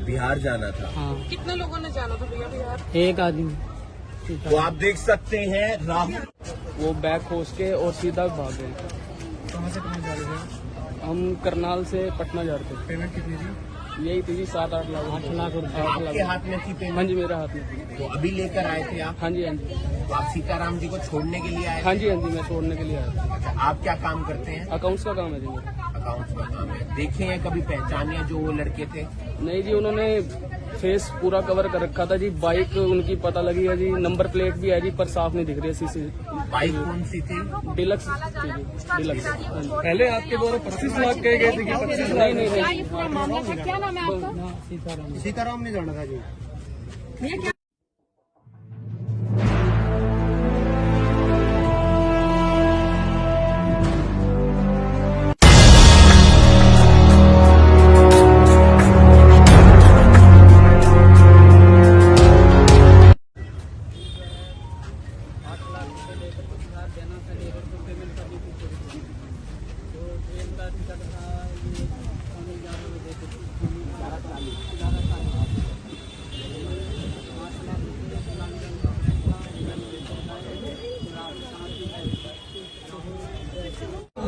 बिहार जाना था। हाँ, कितने लोगों ने जाना था भैया बिहार? एक आदमी तो सीताराम। आप देख सकते हैं राहुल वो बैग खोस के और सीधा भाग गए। कहाँ से कहाँ जा रहे थे? हम करनाल से पटना जा रहे थे। पेमेंट कितनी थी? यही थी जी 7-8 लाख 8 लाख रुपए। 8 आपके लाख। हाथ में थी हाँ पेमेंट, जी, मेरे हाथ में। तो अभी लेकर आए थे आप? हाँ जी, हाँ जी, तो आप सीताराम जी को छोड़ने के लिए आए हाँ थे? जी, हाँ जी, मैं छोड़ने के लिए आया था। अच्छा, आप क्या काम करते हैं? अकाउंट्स का काम है जी मेरा। अकाउंट्स का काम है। देखे हैं कभी, पहचाने जो वो लड़के थे? नहीं जी, उन्होंने फेस पूरा कवर कर रखा था जी। बाइक उनकी पता लगी है जी, नंबर प्लेट भी है जी, पर साफ नहीं दिख रही है सीसी। बाइक कौन सी थी? डिलक्स थी जी, डिलक्स। हाँ जी। पहले आपके द्वारा 25 लाख कहे गए थे कि 25 नहीं नहीं क्या नहीं, ये पूरा मामला था? क्या नाम है आपका? हाँ, सीताराम। सीताराम ने जाना था जी। भैया क्या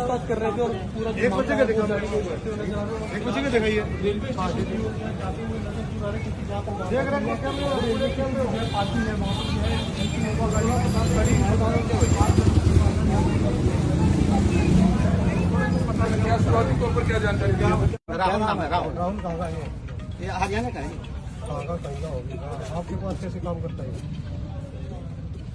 बात कर रहे थे और पूरा एक बच्चे का देखा एक बच्चे का दिखाइए देख रहे हैं क्या शुरुआती तौर पर क्या जानकारी दी? राहुल नाम है राहुल राहुल कहाँ का है? ये हरियाणा का है कहाँ का होगी आपके पास कैसे काम करता है?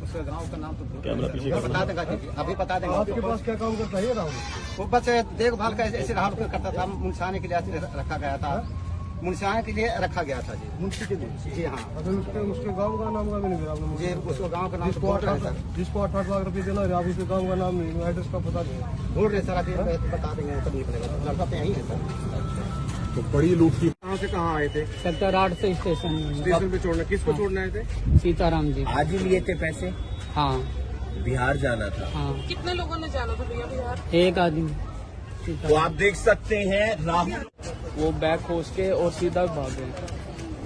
उसके गांव का नाम तो कैमरा पीछे का बता देगा जी, अभी बता देगा आपके पास क्या काम करता है ये राहुल? वो बस देखभाल का ऐसे राहुल को करता था, मुंशाने के लिए रखा गया था, मुंशाने के लिए रखा गया था जी। मुंशी के लिए जी हाँ, अगर उसके गांव का नाम का भी नहीं दिया आपने मुझे। मुझे उसको गांव का नाम तो जिसको 8 लाख रुपए देना है आप उसके गांव का नाम नहीं, एड्रेस का पता नहीं है। ढूंढ रहे सर, अभी बता देंगे कब निकलेगा, लड़का तो यही है सर। तो बड़ी लूट की कहाँ से कहाँ आए थे? सेक्टर 8 से स्टेशन में स्टेशन पे छोड़ना, किसको छोड़ने आए थे? सीताराम जी। आज ही लिए थे पैसे, हाँ बिहार जाना था। हाँ, कितने लोगों ने जाना था भैया बिहार? एक आदमी तो सीताराम। आप देख सकते हैं राहुल वो बैग खोस के और सीधा भाग गए।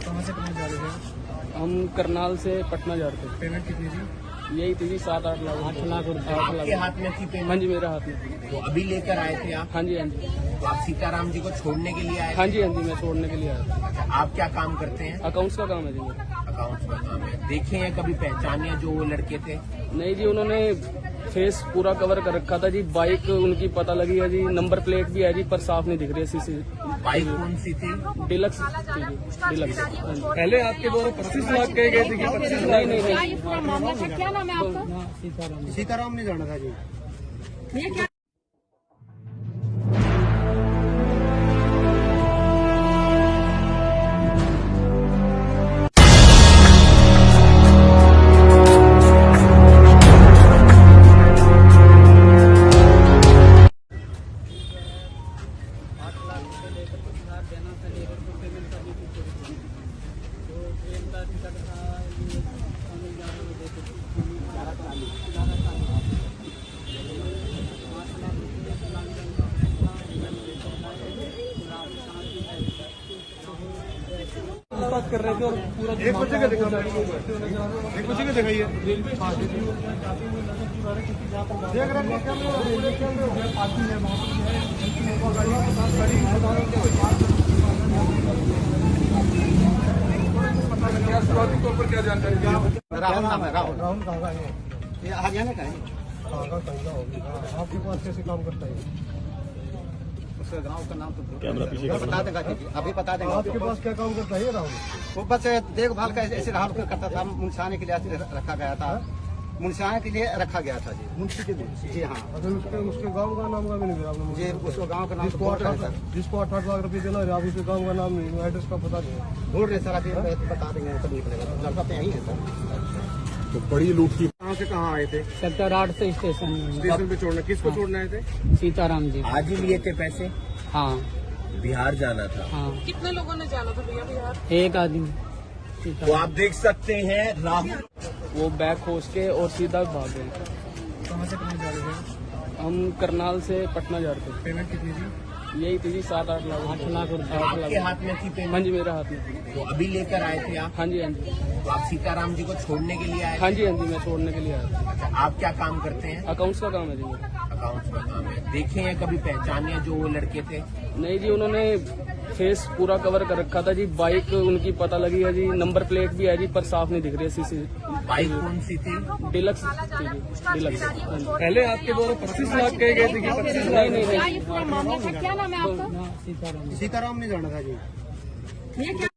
कहाँ से कहाँ जा रहे थे? हम करनाल से पटना जा रहे थे। पेमेंट कितनी थी? यही थी जी 7-8 लाख 8 लाख रुपए। 8 आपके लाख। हाथ में थी हाँ पेमेंट, जी, मेरे हाथ में। तो अभी लेकर आए थे आप? हाँ जी, हाँ जी, तो आप सीताराम जी को छोड़ने के लिए आए हाँ थे? जी, हाँ जी, मैं छोड़ने के लिए आया था। अच्छा, आप क्या काम करते हैं? अकाउंट्स का काम है जी मेरा। अकाउंट्स का काम है। देखे हैं कभी, पहचाने जो वो लड़के थे? नहीं जी, उन्होंने फेस पूरा कवर कर रखा था जी। बाइक उनकी पता लगी है जी, नंबर प्लेट भी है जी, पर साफ नहीं दिख रही है सीसी। बाइक कौन सी थी? डिलक्स थी जी, डिलक्स। हाँ जी। पहले आपके द्वारा 25 लाख कहे गए थे कि 25 नहीं नहीं क्या नहीं, ये पूरा मामला था? क्या नाम है आपका? हाँ, सीताराम। सीताराम ने जाना था जी। भैया क्या बात कर रहे थे और पूरा एक बच्चे का दिखा, एक बच्चे का दिखाइए। देख रहे हैं क्या शुरुआती तौर पर क्या जानकारी दी? राहुल नाम है, राहुल। राहुल कहाँ का है? ये हरियाणा का है। कहाँ का होगी? आपके पास कैसे काम करता है? उसका गांव का नाम तो कैमरा पीछे करना। बता देगा जी, अभी बता देंगे। आपके पास क्या काम करता है राहुल? वो बस देखभाल का ऐसे राहुल का करता था, मुंशाने के लिए रखा गया था, मुंशाने के लिए रखा गया था जी। मुंशी के लिए? जी हाँ, अगर उसके गांव का नाम का भी नहीं आपने मुझे उसको गांव का नाम तो जिसको बोल रहे 8 हैं सर, जिसको 8 लाख रुपए देना है, आप उसके गांव का नाम नहीं, एड्रेस का पता नहीं। बोल रहे सर, अभी बता देंगे कब निकलेगा। लड़का तो यही है सर। तो बड़ी लूट की कहाँ से कहाँ आए थे? सेक्टर 8 से स्टेशन में। स्टेशन पे छोड़ना, किसको छोड़ने आए थे? सीताराम जी। आज ही लिए थे पैसे, हाँ बिहार जाना था। हाँ, कितने लोगों ने जाना था भैया बिहार? एक आदमी। तो सीताराम। आप देख सकते हैं राहुल वो बैग खोस के और सीधा भाग गए। कहाँ से कहाँ जा रहे थे? हम करनाल से पटना जा रहे पेमेंट कितनी थी? थे। यही थी जी 7-8 लाख 8 लाख रुपए। आपके हाथ में थी हाँ पेमेंट, जी, मेरे हाथ में थी। तो अभी लेकर आए थे आप। हाँ जी, हाँ जी, तो आप सीताराम जी को छोड़ने के लिए आए हाँ थे। जी, हाँ जी, मैं छोड़ने के लिए आया था। अच्छा, आप क्या काम करते हैं? अकाउंट्स का काम है जी मेरा। अकाउंट्स का काम है। देखे हैं कभी पहचाने जो वो लड़के थे? नहीं जी, उन्होंने फेस पूरा कवर कर रखा था जी। बाइक उनकी पता लगी है जी, नंबर प्लेट भी है जी, पर साफ नहीं दिख रही है। सीसी बाइक कौन सी थी? डिलक्स थी जी, डिलक्स। हाँ जी। पहले आपके द्वारा 25 लाख कहे गए थे कि 25 नहीं नहीं क्या नहीं, ये पूरा मामला था? क्या नाम है आपका? हाँ, सीताराम। सीताराम ने जाना था जी। ये क्या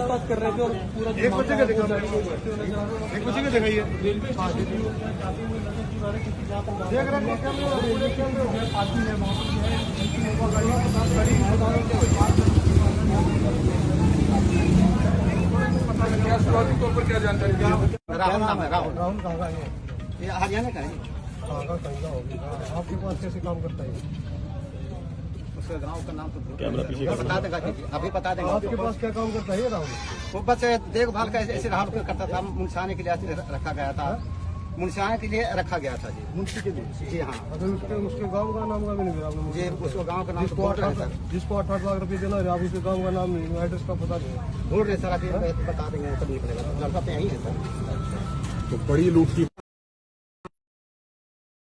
बात कर रहे थे और पूरा एक बच्चे का दिखा, एक बच्चे का दिखाइए। देख रहे हैं क्या शुरुआती तौर पर क्या जानकारी दी? राहुल नाम है, राहुल। राहुल कहाँ का है? ये हरियाणा का है। कहाँ का होगी? आपके पास कैसे काम करता है? उसका गांव का नाम तो कैमरा पीछे करना। बता देगा जी, अभी बता देंगे। आपके पास क्या काम करता है राहुल? वो बस देखभाल का ऐसे राहुल का करता था, मुंशाने के लिए रखा गया था, मुंशाने के लिए रखा गया था जी। मुंशी के लिए? जी हाँ, अगर उसके गांव का नाम का भी नहीं आपने मुझे उसको गांव का नाम तो जिसको बोल रहे हैं सर, 8 लाख रुपए देना है, आप उसके गांव का नाम नहीं, एड्रेस का पता नहीं। बोल रहे सर, अभी बता देंगे कब निकलेगा। लड़का तो यही है सर। तो बड़ी लूट की